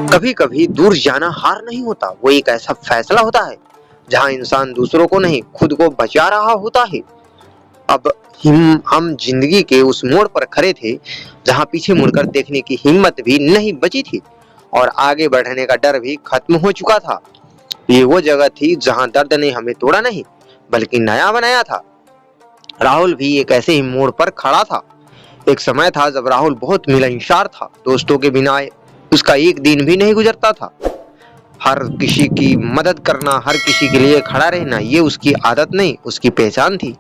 कभी कभी दूर जाना हार नहीं होता, वो एक ऐसा फैसला होता है जहां इंसान दूसरों को नहीं खुद को बचा रहा होता है। अब हम जिंदगी के उस मोड़ पर खड़े थे जहां पीछे मुड़कर देखने की हिम्मत भी नहीं बची थी और आगे बढ़ने का डर भी खत्म हो चुका था। ये वो जगह थी जहां दर्द ने हमें तोड़ा नहीं बल्कि नया बनाया था। राहुल भी एक ऐसे ही मोड़ पर खड़ा था। एक समय था जब राहुल बहुत मिलनसार था, दोस्तों के बिना उसका एक दिन भी नहीं गुजरता था। हर किसी की मदद करना, हर किसी के लिए खड़ा रहना, ये उसकी आदत नहीं उसकी पहचान थी।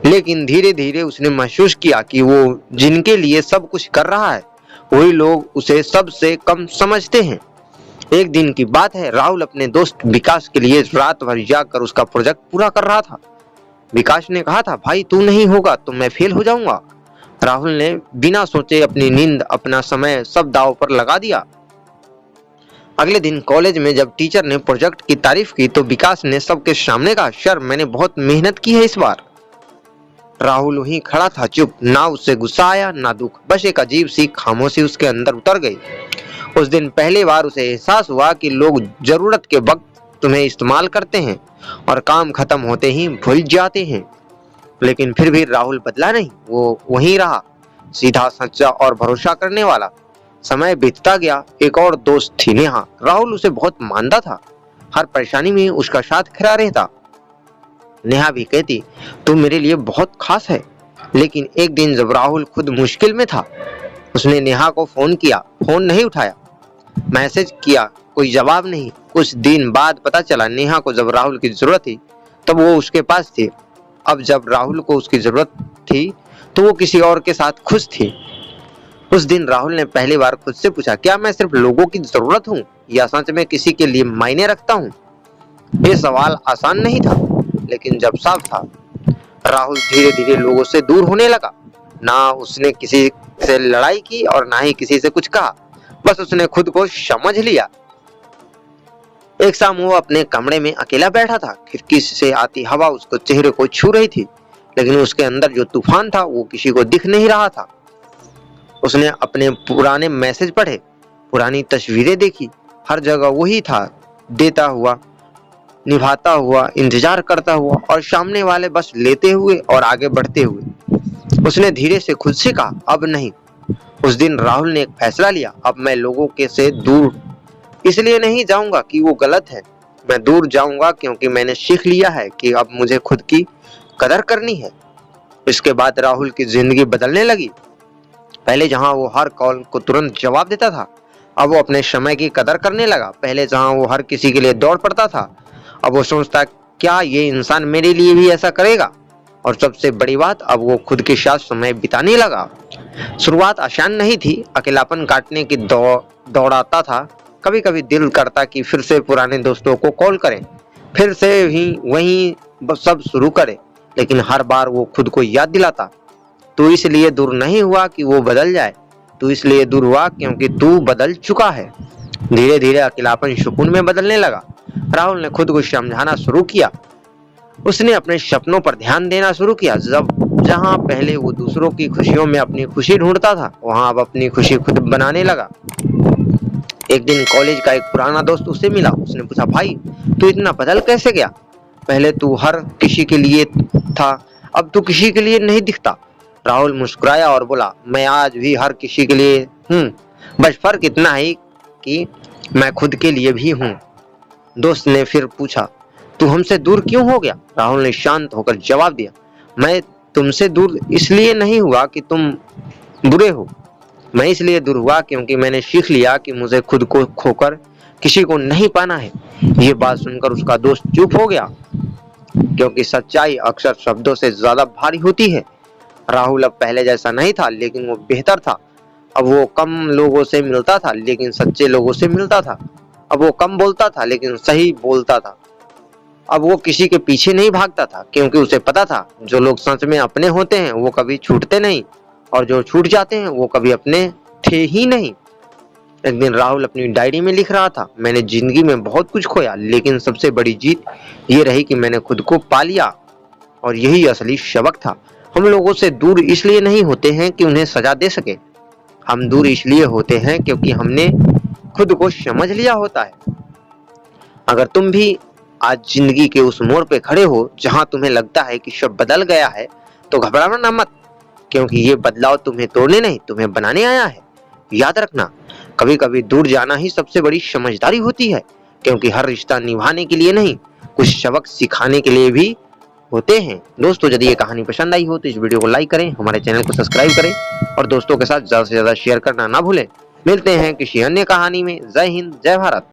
लेकिन धीरे धीरे उसने महसूस किया कि वो जिनके लिए सब कुछ कर रहा है वही लोग उसे सबसे कम समझते हैं। एक दिन की बात है, राहुल अपने दोस्त विकास के लिए रात भर जागकर उसका प्रोजेक्ट पूरा कर रहा था। विकास ने कहा था, भाई तू नहीं होगा तो मैं फेल हो जाऊंगा। राहुल ने बिना सोचे अपनी नींद, अपना समय सब दांव पर लगा दिया। अगले दिन कॉलेज में जब टीचर ने प्रोजेक्ट की तारीफ की तो विकास ने सबके सामने कहा, सर मैंने बहुत मेहनत की है इस बार। राहुल वहीं खड़ा था, चुप, ना उससे गुस्सा आया ना दुख, बस एक अजीब सी खामोशी उसके अंदर उतर गई। उस दिन पहली बार उसे एहसास हुआ कि लोग जरूरत के वक्त तुम्हें इस्तेमाल करते हैं और काम खत्म होते ही भूल जाते हैं। लेकिन फिर भी राहुल बदला नहीं, वो वहीं रहा, सीधा, सच्चा और भरोसा करने वाला। समय बीतता गया। एक और दोस्त थी नेहा। राहुल उसे बहुत मानता था, हर परेशानी में उसका साथ खड़ा रहता। नेहा भी कहती, तू मेरे लिए बहुत खास है। लेकिन एक दिन जब राहुल खुद मुश्किल में था, उसने नेहा को फोन किया, फोन नहीं उठाया। मैसेज किया, कोई जवाब नहीं। कुछ दिन बाद पता चला नेहा को जब राहुल की जरूरत थी तब वो उसके पास थी। अब जब राहुल को उसकी जरूरत थी तो वो किसी और के साथ खुश थी। उस दिन राहुल ने पहली बार खुद से पूछा, क्या मैं सिर्फ लोगों की जरूरत हूँ या सच में किसी के लिए मायने रखता हूँ? ये सवाल आसान नहीं था, लेकिन जब साफ था, राहुल धीरे धीरे लोगों से दूर होने लगा। ना उसने किसी से लड़ाई की और ना ही किसी से कुछ कहा, बस उसने खुद को समझ लिया। एक शाम वो अपने कमरे में अकेला बैठा था। खिड़की से आती हवा उसको चेहरे को छू रही थी, लेकिन उसके अंदर जो तूफान था वो किसी को दिख नहीं रहा था। उसने अपने पुराने मैसेज पढ़े, पुरानी तस्वीरें देखी, हर जगह वही था, देता हुआ, निभाता हुआ, इंतजार करता हुआ और सामने वाले बस लेते हुए और आगे बढ़ते हुए। उसने धीरे से खुद से कहा, अब नहीं। उस दिन राहुल ने एक फैसला लिया, अब मैं लोगों के से दूर इसलिए नहीं जाऊंगा कि वो गलत है, मैं दूर जाऊंगा क्योंकि मैंने सीख लिया है कि अब मुझे खुद की कदर करनी है। इसके बाद राहुल की जिंदगी बदलने लगी। पहले जहां वो हर कॉल को तुरंत जवाब देता था, अब वो अपने समय की कदर करने लगा। पहले जहां वो हर किसी के लिए दौड़ पड़ता था, अब वो सोचता, क्या ये इंसान मेरे लिए भी ऐसा करेगा? और सबसे बड़ी बात, अब वो खुद के साथ समय बिताने लगा। शुरुआत आसान नहीं थी, अकेलापन काटने की दौड़ाता था। कभी कभी दिल करता कि फिर से पुराने दोस्तों को कॉल करें, फिर से ही वहीं सब शुरू करें, लेकिन हर बार वो खुद को याद दिलाता, तू इसलिए दूर नहीं हुआ कि वो बदल जाए, तू इसलिए दूर हुआ क्योंकि तू बदल चुका है। धीरे धीरे अकेलापन सुकून में बदलने लगा। राहुल ने खुद को समझाना शुरू किया। उसने अपने सपनों पर ध्यान देना शुरू किया। जहां पहले वो दूसरों की खुशियों में अपनी खुशी ढूंढता था, वहां अब अपनी खुशी खुद बनाने लगा। एक दिन कॉलेज का एक पुराना दोस्त उससे मिला। उसने पूछा, भाई तू इतना बदल कैसे गया? पहले तू हर किसी के लिए था, अब तू किसी के लिए नहीं दिखता। राहुल मुस्कुराया और बोला, मैं आज भी हर किसी के लिए हूँ, बस फर्क इतना है कि मैं खुद के लिए भी हूँ। दोस्त ने फिर पूछा, तू हमसे दूर क्यों हो गया? राहुल ने शांत होकर जवाब दिया, मैं तुमसे दूर इसलिए नहीं हुआ कि तुम बुरे हो, मैं इसलिए दूर हुआ क्योंकि मैंने सीख लिया कि मुझे खुद को खोकर किसी को नहीं पाना है। ये बात सुनकर उसका दोस्त चुप हो गया, क्योंकि सच्चाई अक्सर शब्दों से ज्यादा भारी होती है। राहुल अब पहले जैसा नहीं था, लेकिन वो बेहतर था। अब वो कम लोगों से मिलता था, लेकिन सच्चे लोगों से मिलता था। अब वो कम बोलता था, लेकिन सही बोलता था। अब वो किसी के पीछे नहीं भागता था, क्योंकि उसे पता था जो लोग सच में अपने होते हैं वो कभी छूटते नहीं, और जो छूट जाते हैं वो कभी अपने थे ही नहीं। एक दिन राहुल अपनी डायरी में लिख रहा था, मैंने जिंदगी में बहुत कुछ खोया, लेकिन सबसे बड़ी जीत ये रही कि मैंने खुद को पा लिया। और यही असली सबक था। हम लोगों से दूर इसलिए नहीं होते हैं कि उन्हें सजा दे सके, हम दूर इसलिए होते हैं क्योंकि हमने खुद को समझ लिया होता है। अगर तुम भी आज जिंदगी के उस मोड़ पे खड़े हो जहां तुम्हें लगता है कि सब बदल गया है, तो घबराना मत, क्योंकि ये बदलाव तुम्हें तोड़ने नहीं, तुम्हें बनाने आया है। याद रखना, कभी कभी दूर जाना ही सबसे बड़ी समझदारी होती है, क्योंकि हर रिश्ता निभाने के लिए नहीं, कुछ सबक सिखाने के लिए भी होते हैं। दोस्तों, यदि ये कहानी पसंद आई हो तो इस वीडियो को लाइक करें, हमारे चैनल को सब्सक्राइब करें और दोस्तों के साथ ज्यादा से ज्यादा शेयर करना ना भूलें। मिलते हैं किसी अन्य कहानी में। जय हिंद, जय भारत।